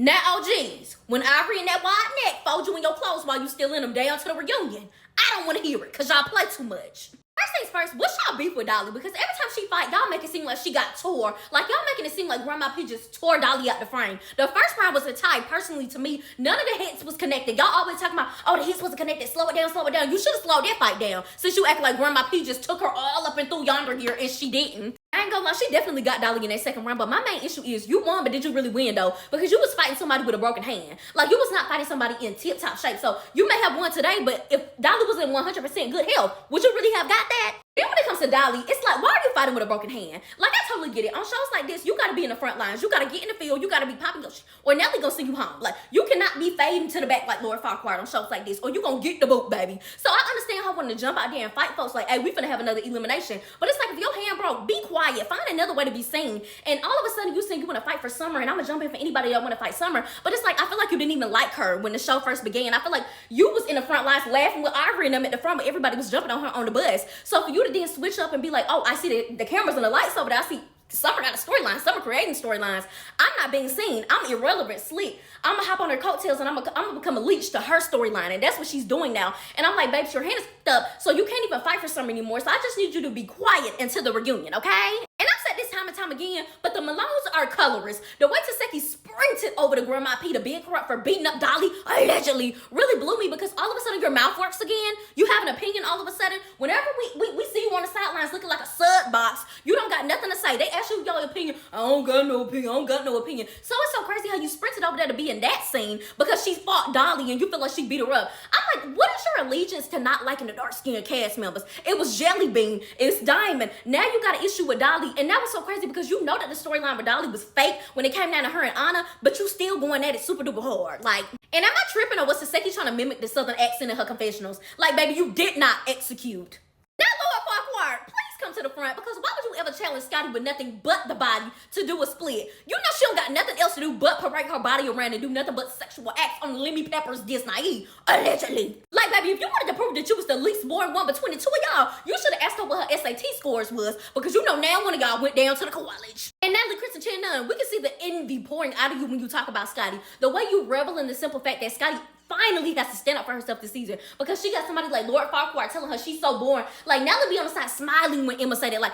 Now, OGs, when Ivory and that wide neck fold you in your clothes while you still in them down to the reunion, I don't want to hear it because y'all play too much. First things first, what's y'all beef with Dolly? Because every time she fight, y'all make it seem like she got tore. Like, y'all making it seem like Grandma P just tore Dolly out the frame. The first round was a tie. Personally, to me, none of the hits was connected. Y'all always talking about, oh, the hits wasn't connected. Slow it down, slow it down. You should have slowed that fight down. Since you act like Grandma P just took her all up and through yonder here and she didn't. I ain't gonna lie, she definitely got Dolly in that second round, but my main issue is you won, but did you really win though? Because you was fighting somebody with a broken hand. Like, you was not fighting somebody in tip-top shape. So you may have won today, but if Dolly was in 100% good health, would you really have got that? Then when it comes to Dolly, it's like, why are you fighting with a broken hand? Like, I totally get it. On shows like this, you gotta be in the front lines. You gotta get in the field. You gotta be popping your shit. Or Nelly gonna send you home. Like, you cannot be fading to the back like Lord Farquhar on shows like this, or you gonna get the boot, baby. So I understand her wanting to jump out there and fight folks like, hey, we finna have another elimination. But it's like, if your hand broke, be quiet. Find another way to be seen. And all of a sudden, you saying you wanna fight for Summer, and I'm gonna jump in for anybody that wanna fight Summer. But it's like, I feel like you didn't even like her when the show first began. I feel like you was in the front lines laughing with Ivory and them at the front, but everybody was jumping on her on the bus. So for you to then switch up and be like, oh, I see the cameras and the lights over there. I see Summer got a storyline. Summer creating storylines. I'm not being seen. I'm irrelevant, slick. I'm gonna hop on her coattails and I'm gonna become a leech to her storyline, and that's what she's doing now. And I'm like, babe, your hand is up, so you can't even fight for Summer anymore. So I just need you to be quiet until the reunion, okay? And I've said this time and time again, but the Malones are colorists. The way Taseki sprinted over to Grandma P to being corrupt for beating up Dolly, allegedly, really blew me, because all of a sudden your mouth works again. You have an opinion all of a sudden. Whenever we see you on the sidelines looking like a sud box, you don't got nothing to say. They ask you your opinion. I don't got no opinion. I don't got no opinion. So it's so crazy how you sprinted over there to be in that scene because she fought Dolly and you feel like she beat her up. I'm like, what is your allegiance to not liking the dark-skinned cast members? It was Jelly Bean. It's Diamond. Now you got an issue with Dolly. And that was so crazy because you know that the storyline with Dolly was fake when it came down to her and Anna, but you still going at it super duper hard. Like, and am I tripping, or was Taseki trying to mimic the southern accent in her confessionals? Like, baby, you did not execute. Now, Lord Farquhar, please come to the front, because why would you ever challenge Scotty with nothing but the body to do a split? You know she don't got nothing else to do but parade her body around and do nothing but sexual acts on Lemmy Pepper's Disney, allegedly. Like, baby, if you wanted to prove that you was the least born one between the two of y'all, you should have asked her what her SAT scores was, because you know now one of y'all went down to the college. And Natalie, Chris, and Chan, we can see the envy pouring out of you when you talk about Scotty. The way you revel in the simple fact that Scotty finally has to stand up for herself this season, because she got somebody like Lord Farquhar telling her she's so boring. Like, Natalie be on the side smiling when Emma say that, like,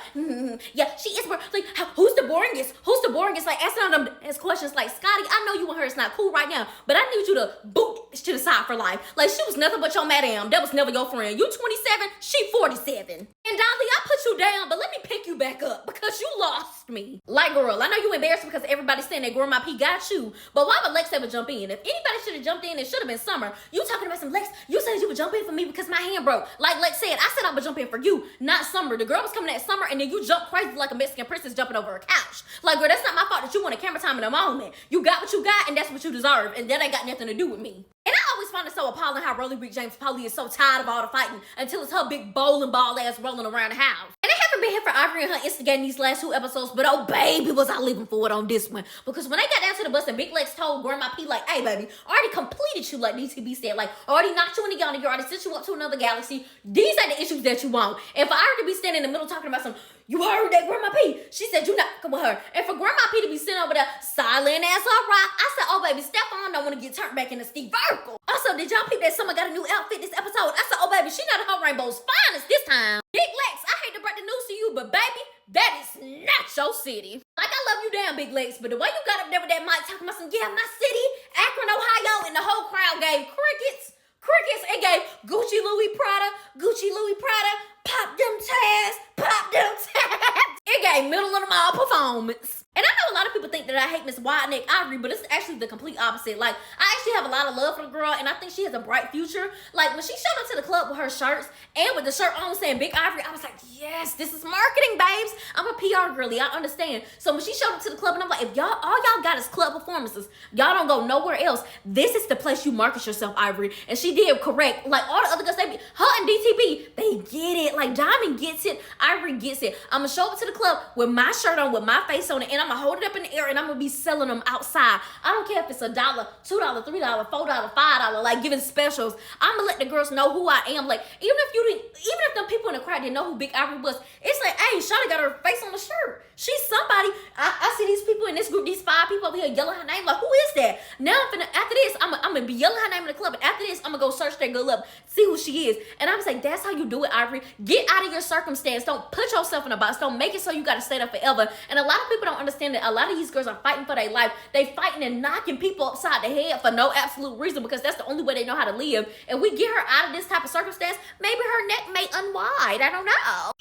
yeah, she is boring. Like, who's the boringest? Who's the boringest? Like, asking them as questions like, Scotty, I know you and her is not cool right now, but I need you to boot to the side for life. Like, she was nothing but your madam. That was never your friend. You 27, she 47. And Dolly, I put you down, but let me pick you back up because you lost me. Like, girl, I know you embarrassed because everybody's saying that Grandma P got you, but why would Lex ever jump in? If anybody should have jumped in, it should have been Summer. You talking about some Lex, you said you would jump in for me because my hand broke. Like Lex said, I said I would jump in for you, not Summer. The girl was coming at Summer and then you jumped crazy like a Mexican princess jumping over a couch. Like, girl, that's not my fault that you wanted camera time in a moment. You got what you got and that's what you deserve, and that ain't got nothing to do with me. And I always find it so appalling how Rolly Rick James Polly is so tired of all the fighting until it's her big bowling ball ass rolling around the house. And I haven't been here for Ivory and her instigating these last 2 episodes, but oh baby was I living for it on this one. Because when they got down to the bus and Big Lex told Grandma P like, hey baby, I already completed you, like DTB said, like, I already knocked you in the yonder, you already sent you up to another galaxy. These are the issues that you want. And for Ivory to be standing in the middle talking about some, you heard that Grandma P, she said you not come with her. And for Grandma P to be sitting over there silent as a rock, I said, oh baby, Stephon don't want to get turned back into Steve Urkel. Also, did y'all peep that Summer got a new outfit this episode? I said, oh baby, she not her rainbow's finest this time. Big Lex, I hate to break the news to you, but baby, that is not your city. Like, I love you down, Big Lex, but the way you got up there with that mic talking about some, yeah, my city, Akron, Ohio, and the whole crowd gave crickets. It gave Gucci Louis Prada, pop them tags, pop them tags. It gave middle of the mall performance. And I know a lot of people think that I hate Miss Wideneck Ivory, but it's actually the complete opposite. Like, I actually have a lot of love for the girl, and I think she has a bright future. Like, when she showed up to the club with her shirts and with the shirt on saying Big Ivory, I was like, yes, this is marketing, babes. I'm a PR girly, I understand. So when she showed up to the club, and I'm like, if y'all, all y'all got is club performances, y'all don't go nowhere else. This is the place you market yourself, Ivory. And she did correct. Like, all the other girls, her and DTP, they get it. Like, Diamond gets it, Ivory gets it. I'm gonna show up to the club with my shirt on, with my face on it, and I'm I'm gonna hold it up in the air and I'm gonna be selling them outside. I don't care if it's $1, $2, $3, $4, $5, like giving specials. I'm gonna let the girls know who I am. Like, even if them people in the crowd didn't know who Big Ivory was, it's like, hey, Shawty got her face on the shirt. She's somebody. I see these people in this group, these 5 people over here yelling her name. Like, who is that? Now after this, I'm gonna be yelling her name in the club. And after this, I'm gonna go search that girl up, see who she is. And I'm saying, that's how you do it, Ivory. Get out of your circumstance. Don't put yourself in a box. Don't make it so you gotta stay there forever. And a lot of people don't understand that a lot of these girls are fighting for their life. They fighting and knocking people upside the head for no absolute reason, because that's the only way they know how to live. And we get her out of this type of circumstance, maybe her neck may unwide. I don't know.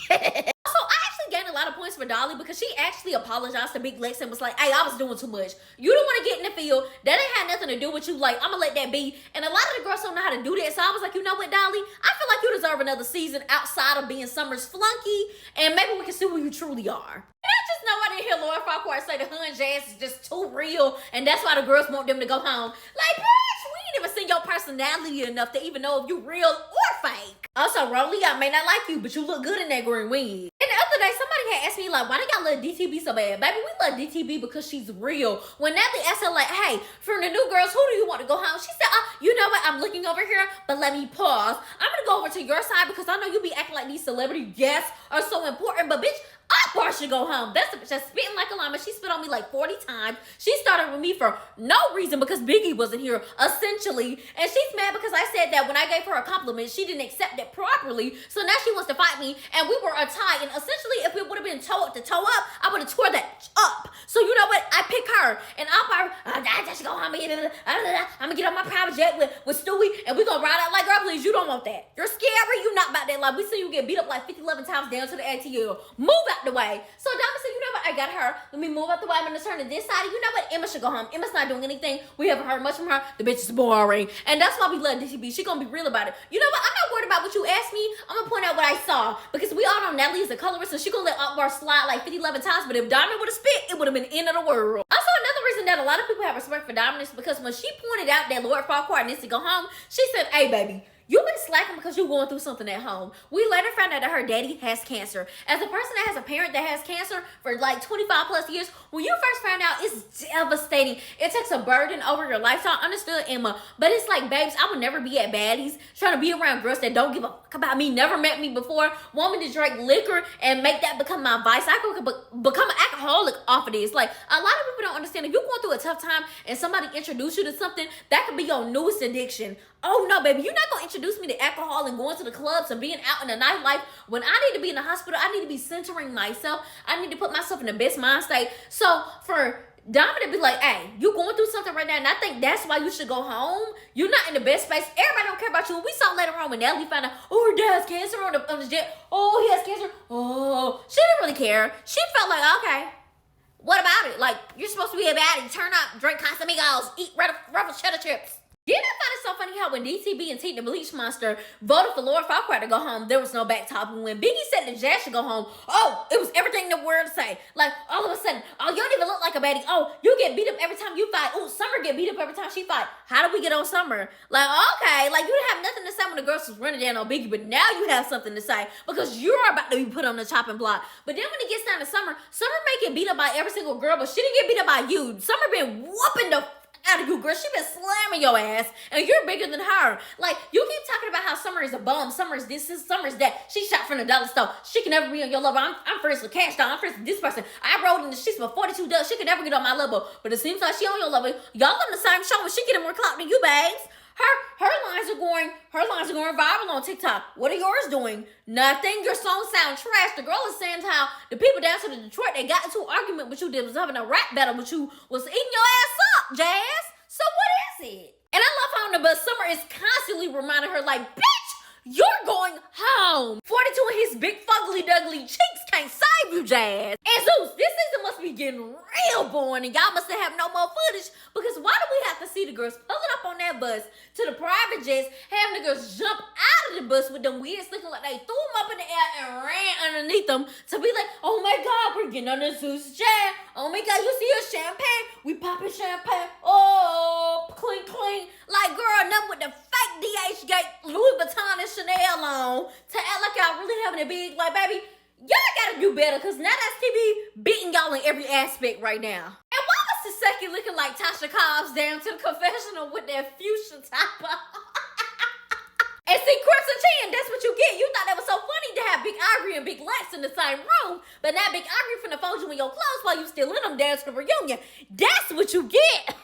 Also, I actually gained a lot of points for Dolly because she actually apologized to Big Lex and was like, hey, I was doing too much. You don't want to get in the field. That ain't had nothing to do with you. Like, I'm going to let that be. And a lot of the girls don't know how to do that. So I was like, you know what, Dolly? I feel like you deserve another season outside of being Summer's flunky. And maybe we can see who you truly are. And I just know I didn't hear Laura Farquhar say the Hun Jazz is just too real. And that's why the girls want them to go home. Like, bitch, we ain't even seen your personality enough to even know if you real or fake. Also, Rolly, I may not like you, but you look good in that green wig. And the other day, somebody had asked me, like, why do y'all love DTB so bad? Baby, we love DTB because she's real. When Natalie asked her, like, hey, from the new girls, who do you want to go home? She said, you know what? I'm looking over here, but let me pause. I'm going to go over to your side because I know you be acting like these celebrity guests are so important, but bitch, I should go home. That's the bitch that's spitting like a llama. She spit on me like 40 times. She started with me for no reason because Biggie wasn't here, essentially. And she's mad because I said that when I gave her a compliment, she didn't accept it properly. So now she wants to fight me, and we were a tie. And essentially, if it would have been toe up to toe up, I would have tore that up. So you know what? I pick her, and I just go home. I'm gonna get on my private jet with Stewie, and we gonna ride out like, girl, please, you don't want that. You're scary. You not about that. Like, we see you get beat up like 50, 11 times down to the ATL. Move out the way. So Diamond said, you know what? I got her. Let me move out the way. I'm gonna turn to this side. You know what? Emma should go home. Emma's not doing anything. We haven't heard much from her. The bitch is boring. And that's why we love DTB. She gonna be real about it. You know what? I'm not worried about what you asked me. I'm gonna point out what I saw. Because we all know Natalie is a colorist, so she gonna let Akbar slide like 50, 11 times. But if Diamond would have spit, it would have been the end of the world. Also, another reason that a lot of people have respect for Diamond is because when she pointed out that Lord Farquhar needs to go home, she said, hey, baby, you've been slacking because you're going through something at home. We later found out that her daddy has cancer. As a person that has a parent that has cancer for like 25 plus years, when you first found out, it's devastating. It takes a burden over your life. So I understood Emma. But it's like, babes, I would never be at Baddies trying to be around girls that don't give a fuck about me, never met me before, want me to drink liquor and make that become my vice. I could become an alcoholic off of this. Like, a lot of people don't understand. If you're going through a tough time and somebody introduce you to something, that could be your newest addiction. Oh no, baby, you're not gonna introduce me to alcohol and going to the clubs and being out in the nightlife when I need to be in the hospital. I need to be centering myself. I need to put myself in the best mind state. So for Diamond to be like, hey, you going through something right now, and I think that's why you should go home. You're not in the best space. Everybody don't care about you. We saw later on when Nelly found out, oh, her dad has cancer on the jet. Oh, he has cancer. Oh, she didn't really care. She felt like, okay, what about it? Like, you're supposed to be a baddie. Turn up, drink Casamigos, eat Ruffles cheddar chips. Didn't I find it so funny how when DTB and Tate the Bleach Monster voted for Lord Farquhar to go home, there was no back talking. When Biggie said that Jazz should go home, oh, it was everything the world say. Like, all of a sudden, oh, you don't even look like a baddie. Oh, you get beat up every time you fight. Oh, Summer get beat up every time she fight. How did we get on Summer? Like, okay, like, you didn't have nothing to say when the girls was running down on Biggie, but now you have something to say because you're about to be put on the chopping block. But then when it gets down to Summer may get beat up by every single girl, but she didn't get beat up by you. Summer been whooping the out of you, girl. She been slamming your ass, and you're bigger than her. Like, you keep talking about how Summer is a bum, Summer is this, Summer is that. She shot from the dollar store. She can never be on your level. I'm friends with Cash Doll. I'm friends with this person. I rode in the streets for 42 dollars. She can never get on my level. But it seems like she on your level. Y'all on the same show, and she getting more clout than you, babes. Her lines are going viral on TikTok. What are yours doing? Nothing. Your song sound trash. The girl is saying how the people down to the Detroit, they got into an argument with you. They was having a rap battle with you. Was eating your ass up, Jazz. So what is it? And I love how on the bus Summer is constantly reminding her like, bitch, you're going home. 42 and his big fugly dougly cheeks can't save you, Jazz. And Zeus, this season must be getting real boring, and y'all must have no more footage, because why do we have to see the girls pulling up on that bus to the private jets, having the girls jump out of the bus with them wigs looking like they threw them up in the air and ran underneath them to be like, oh my God, we're getting on the Zeus jet. Oh my God, you see your champagne? We popping champagne. Oh, clean, clean. Like, girl, enough with the fake DH Gate, Louis Vuitton and Chanel on to act like y'all really having a big, like, baby, Y'all gotta do better, because now that's TV beating y'all in every aspect right now. And why was the second looking like Tasha Cobbs down to the confessional with that fuchsia top on? And see, Crimson Chin, that's what you get. You thought that was so funny to have Big Ivory and Big Lex in the same room, but now Big Ivory finna fold you in your clothes while you still in them down to the reunion. That's what you get.